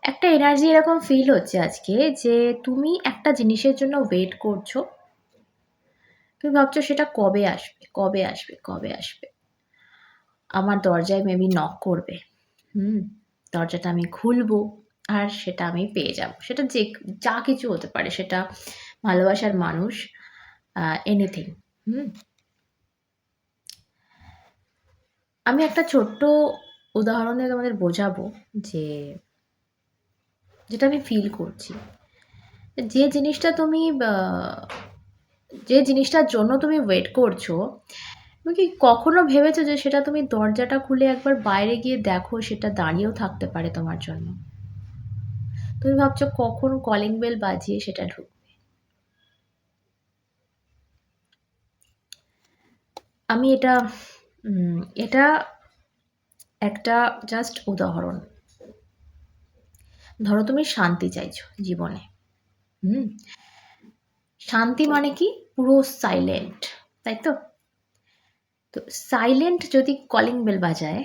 একটা এনার্জি এরকম ফিল হচ্ছে আজকে যে তুমি একটা জিনিসের জন্য ওয়েট করছো। তুমি ভাবছো সেটা কবে আসবে, কবে আসবে, কবে আসবে। আমার দরজায় মেবি নক করবে। হুম? দরজাটা আমি খুলবো আর সেটা আমি পেয়ে যাবো। সেটা যা কিছু হতে পারে। সেটা ভালোবাসার মানুষ, এনিথিং। হুম? আমি একটা ছোট্ট উদাহরণ দিয়ে তোমাদের বোঝাবো যে যেটা আমি ফিল করছি। যে জিনিসটা তুমি যে জিনিসটার জন্য তুমি ওয়েট করছো, তুমি কি কখনো ভেবেছো যে সেটা তুমি দরজাটা খুলে একবার বাইরে গিয়ে দেখো সেটা দাঁড়িয়েও থাকতে পারে তোমার জন্য? তুমি ভাবছো কখন কলিং বেল বাজিয়ে সেটা ঢুকবে। আমি এটা একটা জাস্ট উদাহরণ। ধরো তুমি শান্তি চাইছো জীবনে। হুম? শান্তি মানে কি? পুরো সাইলেন্ট, তাই তো? তো সাইলেন্ট যদি কলিং বেল বাজায়,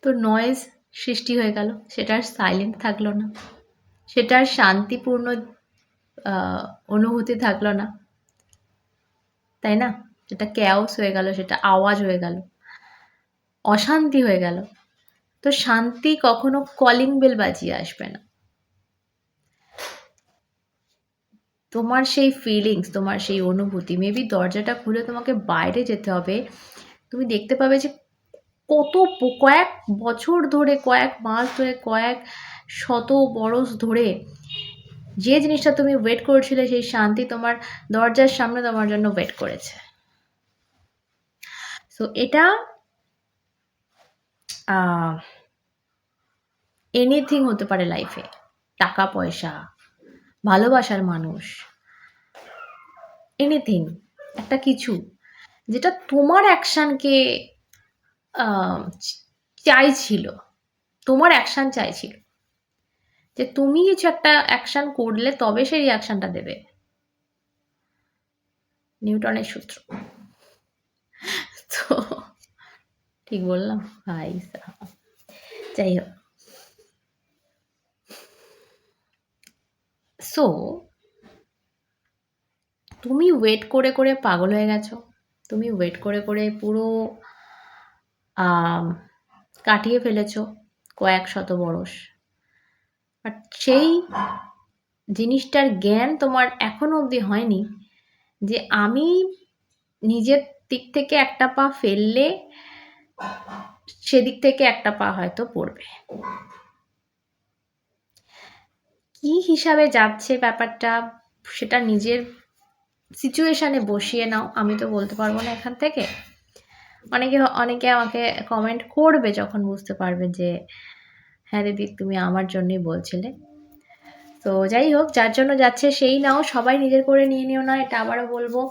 তো নয়েজ সৃষ্টি হয়ে গেল। সেটা আর সাইলেন্ট থাকলো না। সেটা আর শান্তিপূর্ণ অনুভূতি থাকলো না, তাই না? সেটা chaos হয়ে গেল, সেটা আওয়াজ হয়ে গেল, অশান্তি হয়ে গেল। তো শান্তি কখনো কলিং বেল বাজিয়ে আসবে না। তোমার সেই ফিলিংস, তোমার সেই অনুভূতি, মেবি দরজাটা খুলে তোমাকে বাইরে যেতে হবে। তুমি দেখতে পাবে যে কয়েক বছর ধরে, কয়েক মাস ধরে, কয়েক শত বরস ধরে যে জিনিসটা তুমি ওয়েট করছিলে, সেই শান্তি তোমার দরজার সামনে তোমার জন্য ওয়েট করেছে। সো এটা এনিথিং হতে পারে লাইফে। টাকা পয়সা, ভালোবাসার মানুষ, এনিথিং। একটা কিছু যেটা তোমার অ্যাকশনকে চাইছিল, তোমার অ্যাকশন চাইছিল যে তুমি কিছু একটা অ্যাকশন করলে তবে সেই রিয়াকশনটা দেবে। নিউটনের সূত্র। তো ঠিক বললাম? ভাই সাহাব। যাই হোক। সো তুমি ওয়েট করে করে পাগল হয়ে গেছো। তুমি ওয়েট করে করে পুরো আম কাটিয়ে ফেলেছো কয়েক শত বরস। বাট সেই জিনিসটার জ্ঞান তোমার এখনো অবধি হয়নি যে আমি নিজের দিক থেকে একটা পা ফেললে সেদিক থেকে একটা পা হয়তো পড়বে। কি হিসাবে যাচ্ছে ব্যাপারটা সেটা নিজের সিচুয়েশনে বসিয়ে নাও। আমি তো বলতে পারবো না এখান থেকে। অনেকে আমাকে কমেন্ট করবে যখন বুঝতে পারবে যে হ্যাঁ দিদি তুমি আমার জন্যই বলছিলে। তো যাই হোক, যার জন্য যাচ্ছে সেই নাও, সবাই নিজের করে নিয়ে নিও না, এটা আবারও বলবো।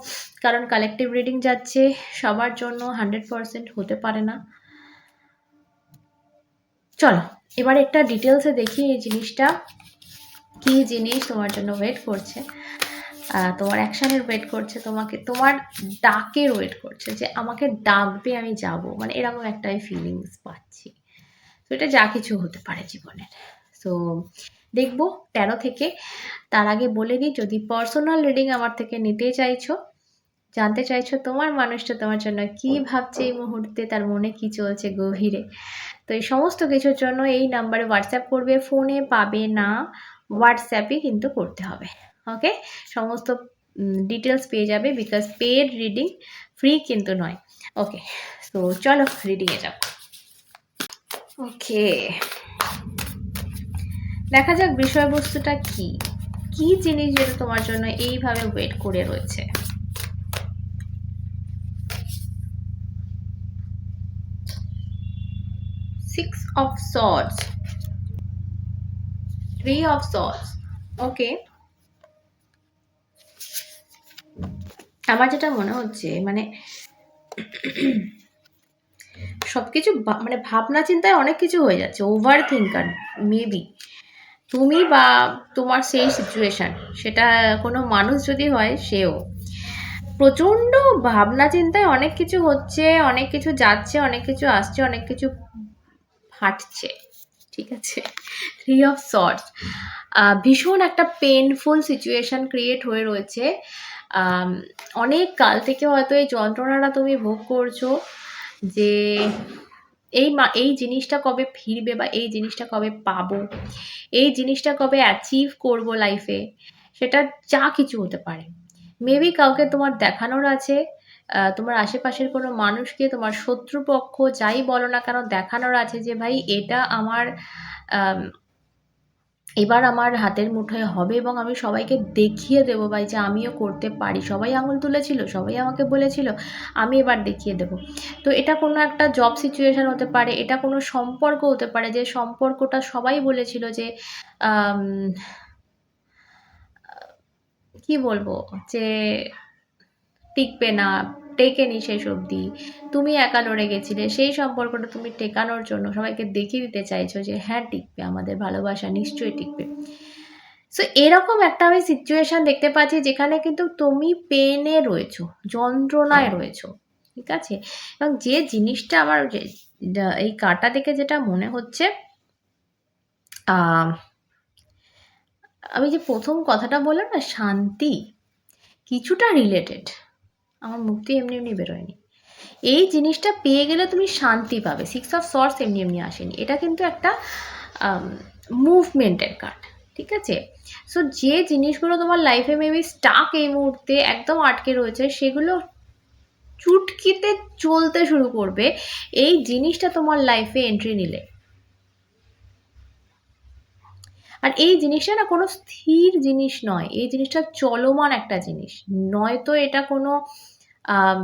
কারণ কালেকটিভ রিডিং যাচ্ছে, সবার জন্য 100% হতে পারে না। চলো এবার একটা ডিটেলসে দেখি এই জিনিসটা কি জিনিস তোমার জন্য ওয়েট করছে। তোমার অ্যাকশনের ওয়েট করছে, তোমাকে তোমার ডাকের ওয়েট করছে যে আমাকে ডাকবে আমি যাব, মানে এরকম একটা ফিলিংস পাচ্ছি। তো এটা যা কিছু হতে পারে জীবনের। তো দেখবো 13 থেকে। তার আগে বলে দিই, যদি পার্সোনাল রিডিং আমার থেকে নিতে চাইছো, জানতে চাইছো তোমার মানুষটা তোমার জন্য কি ভাবছে এই মুহূর্তে, তার মনে কি চলছে গভীরে, তো এই সমস্ত কিছুর জন্য এই নাম্বারে হোয়াটসঅ্যাপ করবে। ফোনে পাবে না, হোয়াটসঅ্যাপে কিন্তু করতে হবে। ওকে? সমস্ত ডিটেলস পেয়ে যাবে, বিকজ পেড রিডিং, ফ্রি কিন্তু নয়। ওকে, তো চলো রিডিংয়ে যাবো। ওকে, দেখা যাক বিষয়বস্তুটা কি। কি জিনিস যেটা তোমার জন্য এইভাবে ওয়েট করে রয়েছে। Six of Swords, Three of Swords. ওকে, আমার যেটা মনে হচ্ছে মানে সবকিছু মানে ভাবনা চিন্তায় অনেক কিছু হয়ে যাচ্ছে। ওভার থিঙ্কার মেবি তুমি, বা তোমার সেই সিচুয়েশন, সেটা কোনো মানুষ যদি হয় সেও প্রচন্ড ভাবনা চিন্তায় অনেক কিছু হচ্ছে, অনেক কিছু যাচ্ছে, অনেক কিছু আসছে, অনেক কিছু ফাটছে। ঠিক আছে, 3 অফ সর্টস, ভীষণ একটা পেনফুল সিচুয়েশন ক্রিয়েট হয়ে রয়েছে। অনেক কাল থেকে হয়তো এই যন্ত্রণাটা তুমি ভোগ করছো যে এই জিনিসটা কবে ফিরবে, বা এই জিনিসটা কবে পাবো, এই জিনিসটা কবে অ্যাচিভ করব লাইফে, সেটা যা কিছু হতে পারে। মেবি কাউকে তোমার দেখানোর আছে, তোমার আশেপাশের কোনো মানুষকে, তোমার শত্রুপক্ষ যাই বলো না কেন, দেখানোর আছে যে ভাই এটা আমার আম এবার আমার হাতের মুঠোয় হবে, এবং আমি সবাইকে দেখিয়ে দেবো ভাই যে আমিও করতে পারি। সবাই আঙুল তুলেছিল, সবাই আমাকে বলেছিল, আমি এবার দেখিয়ে দেবো। তো এটা কোনো একটা জব সিচুয়েশন হতে পারে, এটা কোনো সম্পর্ক হতে পারে, যে সম্পর্কটা সবাই বলেছিল যে আম কি বলবো, যে টিকবে না, টেকেনি শেষ অবধি। তুমি একা লড়ে গেছিলে। সেই সম্পর্কটা তুমি টেকানোর জন্য সবাইকে দেখিয়ে দিতে চাইছো যে হ্যাঁ টিকবে, আমাদের ভালোবাসা নিশ্চয়ই টিকবে। সো এরকম একটা আমি সিচুয়েশন দেখতে পাচ্ছি যেখানে কিন্তু তুমি পেনে রয়েছো, যন্ত্রণায় রয়েছো। ঠিক আছে? এবং যে জিনিসটা আমার এই কার্ডটা দেখে যেটা মনে হচ্ছে, আহ আমি যে প্রথম কথাটা বললাম না, শান্তি, কিছুটা রিলেটেড। আমার মুখ দিয়ে এমনি এমনি বেরোয়নি। এই জিনিসটা পেয়ে গেলে তুমি শান্তি পাবে। 6 অফ সর্টস এমনি এমনি আসেনি। এটা কিন্তু একটা মুভমেন্টের কার্ড। ঠিক আছে? সো যে জিনিসগুলো তোমার লাইফে মেবি স্টাক এই মুহূর্তে একদম আটকে রয়েছে, সেগুলো চুটকিতে চলতে শুরু করবে এই জিনিসটা তোমার লাইফে এন্ট্রি নিলে। আর এই জিনিসটা না কোনো স্থির জিনিস নয়, এই জিনিসটা চলমান একটা জিনিস। নয়তো এটা কোনো আম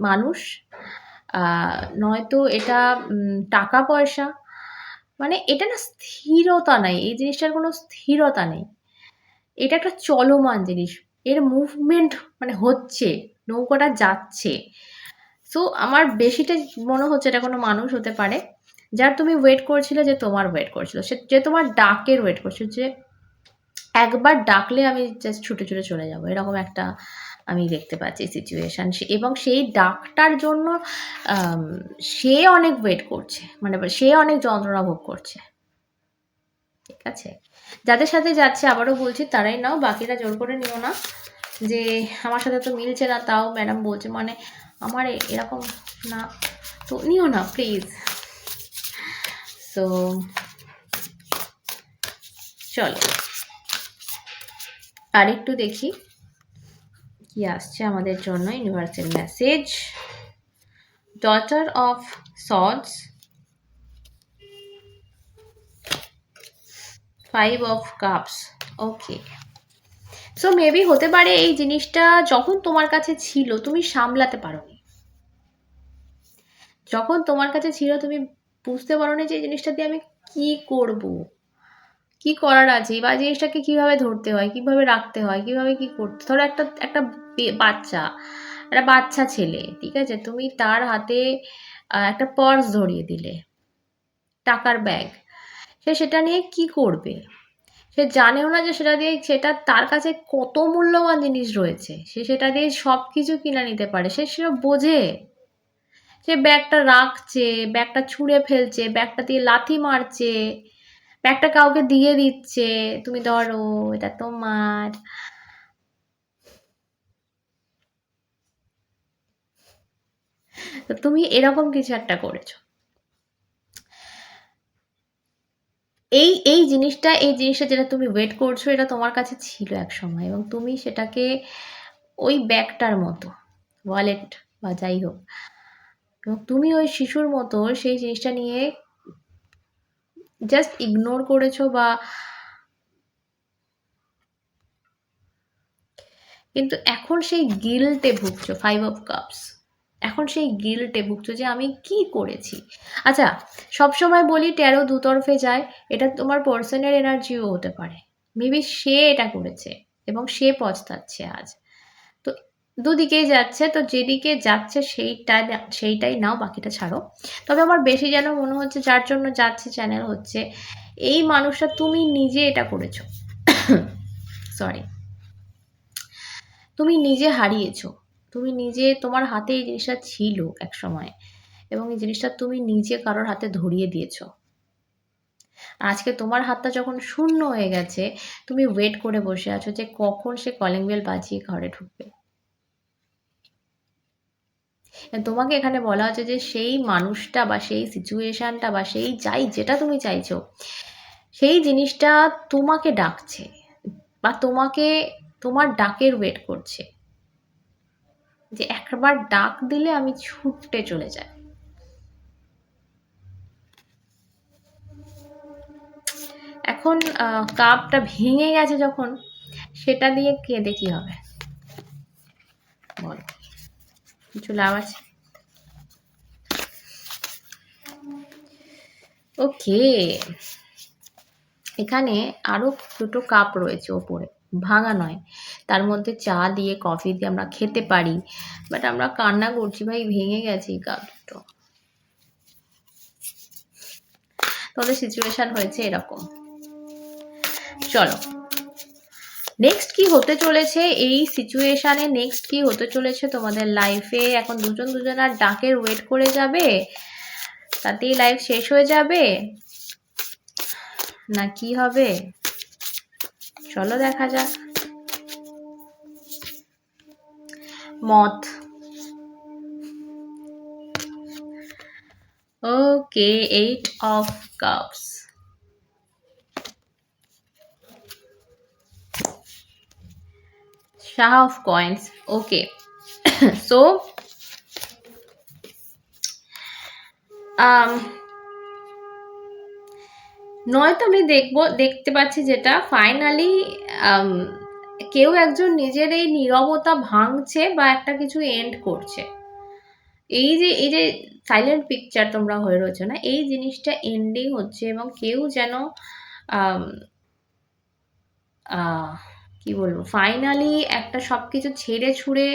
মানুষ, নয়তো এটা টাকা পয়সা, মানে এটা না স্থিরতা নাই, এই জিনিসটার কোনো স্থিরতা নেই। এটা একটা চলমান জিনিস। এর মুভমেন্ট মানে হচ্ছে, নৌকাটা যাচ্ছে। সো আমার বেশিটা মনে হচ্ছে এটা কোনো মানুষ হতে পারে, যার তুমি ওয়েট করছিলে, যে তোমার ওয়েট করছিল। সে যে তোমার ডাকের ওয়েট করছিল, যে একবার ডাকলে আমি জাস্ট ছুটে, ছুটে চলে যাবো। এরকম একটা আমি দেখতে পাচ্ছি সিচুয়েশন। এবং সেই ডাকটার জন্য আম সে অনেক ওয়েট করছে। মানে সে অনেক যন্ত্রণা ভোগ করছে। ঠিক আছে? যাদের সাথে যাচ্ছে আবারও বলছি তারাই নাও, বাকিরা জোর করে নিও না। যে আমার সাথে তো মিলছে না, তাও ম্যাডাম বলছে, মানে আমার এরকম না, তো নিও না প্লিজ। সো চলো আরেকটু দেখি কি আসছে আমাদের জন্য universal message. Daughter of swords, 5 of cups. Okay, so maybe হতে পারে এই জিনিসটা যখন তোমার কাছে ছিল তুমি সামলাতে পারোনি। যখন তোমার কাছে ছিল তুমি বুঝতে পারোনি যে এই জিনিসটা দিয়ে আমি কি করব, কি করার আছে, বা জিনিসটাকে কিভাবে ধরতে হয়, কিভাবে রাখতে হয়, কিভাবে কি করতে। ধরো একটা একটা বাচ্চা, একটা বাচ্চা ছেলে, ঠিক আছে, তুমি তার হাতে একটা পার্স ধরিয়ে দিলে, টাকার ব্যাগ, সে সেটা নিয়ে কি করবে? সে জানেও না যে সেটা দিয়ে, সেটা তার কাছে কত মূল্যবান জিনিস রয়েছে, সে সেটা দিয়ে সব কিছু কিনে নিতে পারে, সে সেটা বোঝে। সে ব্যাগটা রাখছে, ব্যাগটা ছুঁড়ে ফেলছে, ব্যাগটা দিয়ে লাথি মারছে, ব্যাগটা কাউকে দিয়ে দিচ্ছে, তুমি ধরো, এটা তোমার। তো তুমি এরকম কিছু একটা করেছো। এই জিনিসটা যেটা তুমি ওয়েট করছো, এটা তোমার কাছে ছিল এক সময়, এবং তুমি সেটাকে ওই ব্যাগটার মতো, ওয়ালেট বা যাই হোক, এবং তুমি ওই শিশুর মতো সেই জিনিসটা নিয়ে জাস্ট ইগনোর করেছো, বা কিন্তু এখন সেই গিল্টে ভুগছো। 5 অফ কাপস, এখন সেই গিল্টে ভুগছো যে আমি কি করেছি। আচ্ছা, সবসময় বলি ট্যারো দুতরফে যায়, এটা তোমার পার্সনের এনার্জিও হতে পারে। মেবি সে এটা করেছে এবং সে পস্তাচ্ছে আজ। তো দুদিকেই যাচ্ছে, তো যেদিকে যাচ্ছে সেইটাই নাও, বাকিটা ছাড়ো। তবে আমার বেশি যেন মনে হচ্ছে যার জন্য যাচ্ছে চ্যানেল হচ্ছে এই মানুষটা, তুমি নিজে এটা করেছো। সরি, তুমি নিজে হারিয়েছো। তুমি নিজে, তোমার হাতে এই জিনিসটা ছিল এক সময়, এবং এই জিনিসটা তুমি নিজে কারোর হাতে ধরিয়ে দিয়েছো। আজকে তোমার হাতটা যখন শূন্য হয়ে গেছে, তুমি ওয়েট করে বসে আছো যে কখন সে কলিং বেল বাজিয়ে ঘরে ঢুকবে। তোমাকে এখানে বলা হচ্ছে যে সেই মানুষটা বা সেই সিচুয়েশনটা বা সেই যেটা তুমি চাইছো, সেই জিনিসটা তোমাকে ডাকছে বা তোমাকে তোমার ডাকের ওয়েট করছে, যে একবার ডাক দিলে আমি ছুটে চলে যাই। এখন কাপটা ভেঙে গেছে যখন, সেটা দিয়ে কেঁদে কি হবে বলো? কিছু লাভ আছে? ওকে, এখানে আরো দুটো কাপ রয়েছে ওপরে, ভাঙা নয়, তার মধ্যে চা দিয়ে কফি দিয়ে আমরা খেতে পারি, বাট আমরা কান্না করছি ভাই ভেঙে গেছে এই কাপ দুটো। তোমাদের সিচুয়েশন হয়েছে এরকম। চলো, নেক্সট কি হতে চলেছে এই সিচুয়েশনে, নেক্সট কি হতে চলেছে তোমাদের লাইফে? এখন দুজন দুজনার ডাকের ওয়েট করে যাবে, তাতেই লাইফ শেষ হয়ে যাবে, না কি হবে? চলো দেখা যাক। মত। ওকে, 8 of cups. Shah of coins. Okay. So নয়তো আমি দেখতে পাচ্ছি যেটা ফাইনালি কেউ একজন নিজের এই নীরবতা ভাঙছে বা একটা কিছু এন্ড করছে। এই যে সাইলেন্ট পিকচার তোমরা হয়ে রয়েছে না, এই জিনিসটা এন্ডিং হচ্ছে এবং কেউ যেন কি বলবো, ফাইনালি একটা সবকিছু ছেড়ে ছুড়ে,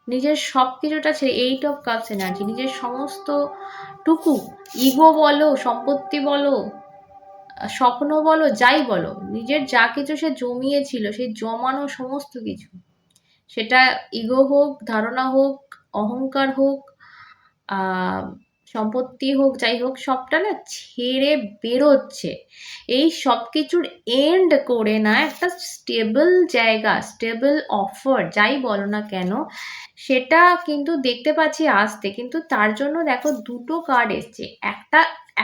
নিজের সবকিছুটা ছেড়ে, 8 of cups এনার্জি, নিজের সমস্ত টুকু ইগো বলো, সম্পত্তি বলো, স্বপ্ন বলো, যাই বলো, নিজের যা কিছু সে জমিয়েছিল, সেই জমানো সমস্ত কিছু, সেটা ইগো হোক, ধারণা হোক, অহংকার হোক, সম্পত্তি হোক, যাই হোক, সবটা না ছেড়ে বেরোচ্ছে। এই সব কিছুর এন্ড করে না একটা স্টেবল জায়গা, স্টেবল অফার, যাই বলো না কেন, সেটা কিন্তু দেখতে পাচ্ছি আসতে। কিন্তু তার জন্য দেখো দুটো কার্ড এসছে।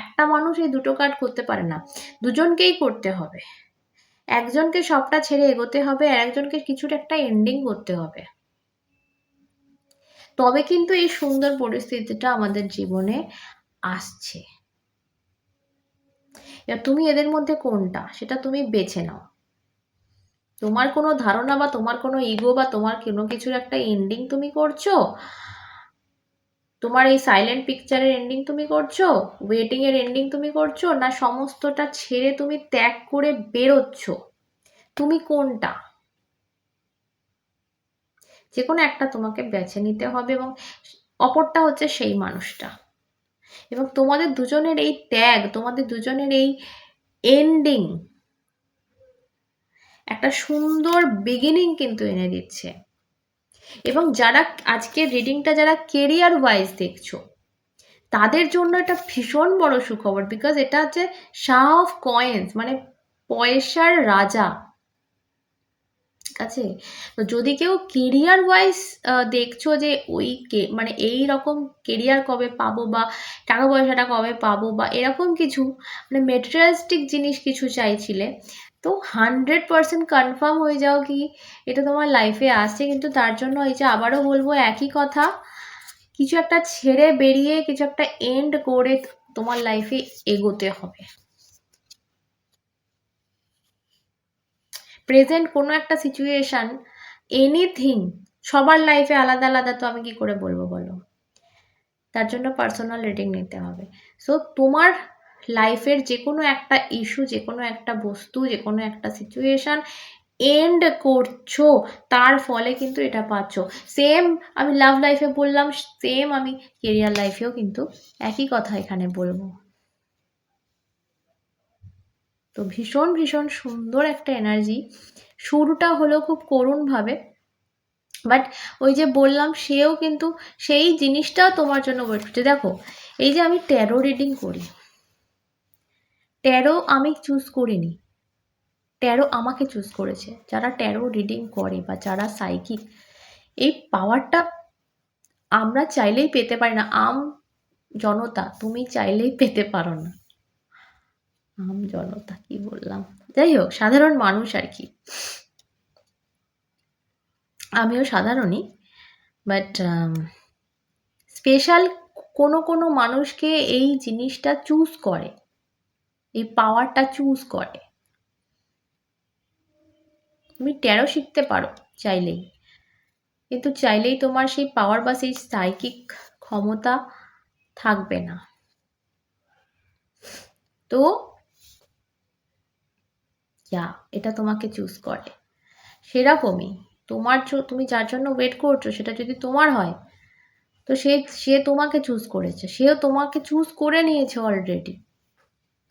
একটা মানুষ এই দুটো কার্ড করতে পারে না, দুজনকেই করতে হবে। একজনকে সবটা ছেড়ে এগোতে হবে, আর একজনকে কিছুর একটা এন্ডিং করতে হবে, তবে কিন্তু এই সুন্দর পরিস্থিতিটা আমাদের জীবনে আসছে। এবার তুমি এদের মধ্যে কোনটা, সেটা তুমি বেছে নাও। তোমার কোনো ধারণা বা তোমার কোনো ইগো বা তোমার কোনো কিছুর একটা এন্ডিং তুমি করছো, তোমার এই সাইলেন্ট পিকচারের এন্ডিং তুমি করছো, ওয়েটিং এর এন্ডিং তুমি করছো, না সমস্তটা ছেড়ে তুমি ত্যাগ করে বেরোচ্ছ, তুমি কোনটা? যে কোনো একটা তোমাকে বেছে নিতে হবে, এবং অপরটা হচ্ছে সেই মানুষটা। এবং তোমাদের দুজনের এই ত্যাগ, তোমাদের দুজনের এই এন্ডিং একটা সুন্দর বিগিনিং কিন্তু এনে দিচ্ছে। এবং যারা আজকের রিডিংটা যারা কেরিয়ার ওয়াইজ দেখছো, তাদের জন্য এটা ভীষণ বড় সুখবর, বিকজ এটা হচ্ছে শাহ অফ কয়েন্স, মানে পয়সার রাজা। ঠিক আছে, তো যদি কেউ কেরিয়ার ওয়াইজ দেখছো যে ওই মানে এই রকম কেরিয়ার কবে পাবো, বা টাকা পয়সাটা কবে পাবো, বা এরকম কিছু মানে মেটেরিয়ালিস্টিক জিনিস কিছু চাইছিলে, তো 100% কনফার্ম হয়ে যাও কি এটা তোমার লাইফে আসছে। কিন্তু তার জন্য এই যে আবারও বলবো একই কথা, কিছু একটা ছেড়ে বেরিয়ে, কিছু একটা এন্ড করে তোমার লাইফে এগোতে হবে। প্রেজেন্ট কোনো একটা সিচুয়েশন, এনিথিং, সবার লাইফে আলাদা আলাদা, তো আমি কি করে বলবো বলো? তার জন্য পার্সোনাল রিডিং নিতে হবে। সো তোমার লাইফের যে কোনো একটা ইস্যু, যে কোনো একটা বস্তু, যে কোনো একটা সিচুয়েশন এন্ড করছো, তার ফলে কিন্তু এটা পাচ্ছ। সেম আমি লাভ লাইফে বললাম, সেম আমি কেরিয়ার লাইফেও কিন্তু একই কথা এখানে বলবো। তো ভীষণ ভীষণ সুন্দর একটা এনার্জি। শুরুটা হলো খুব করুণভাবে, বাট ওই যে বললাম, সেও কিন্তু সেই জিনিসটাও তোমার জন্য ওয়েট করছে। দেখো, এই যে আমি ট্যারো রিডিং করি, ট্যারো আমি চুজ করিনি, ট্যারো আমাকে চুজ করেছে। যারা ট্যারো রিডিং করে বা যারা সাইকিক, এই পাওয়ারটা আমরা চাইলেই পেতে পারি না। জনতা, তুমি চাইলেই পেতে পারো না। জনতা কি বললাম, যাই হোক, সাধারণ মানুষ আর কি। আমিও সাধারণই, বাট স্পেশাল কোনো মানুষকে এই জিনিসটা চুজ করে, এই পাওয়ারটা চুজ করে। তুমি ট্যারো শিখতে পারো চাইলেই, কিন্তু চাইলেই তোমার সেই পাওয়ার বা সেই সাইকিক ক্ষমতা থাকবে না। তো এটা তোমাকে চুজ করে। সেরকমই তুমি যার জন্য ওয়েট করছো, সেটা যদি তোমার হয়, তো সে তোমাকে চুজ করেছে, সেও তোমাকে চুজ করে নিয়েছে অলরেডি।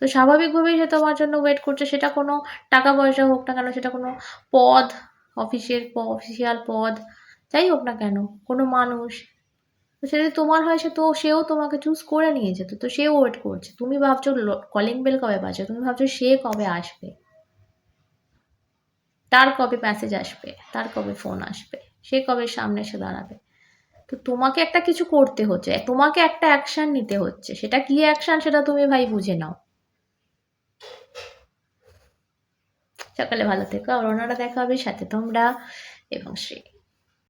তো স্বাভাবিকভাবেই সে তোমার জন্য ওয়েট করছে। সেটা কোনো টাকা পয়সা হোক না কেন, সেটা কোনো পদ, অফিসিয়াল পদ, যাই হোক না কেন, কোনো মানুষ, তো সে যদি তোমার হয়, সেও তোমাকে চুজ করে নিয়েছে। তো সেও ওয়েট করছে। তুমি ভাবছো কলিং বেল কবে বাজে, তুমি ভাবছো সে কবে আসবে, তার কবে মেসেজ আসবে, তার কবে ফোন আসবে, সে কবে সামনে এসে দাঁড়াবে। তো তোমাকে একটা কিছু করতে হচ্ছে, তোমাকে একটা অ্যাকশন নিতে হচ্ছে। সেটা কি অ্যাকশন, সেটা তুমি ভাই বুঝে নাও। সকালে ভালো থেকো। আর ওনারা দেখা হবে সাথে তোমরা এবং শ্রী।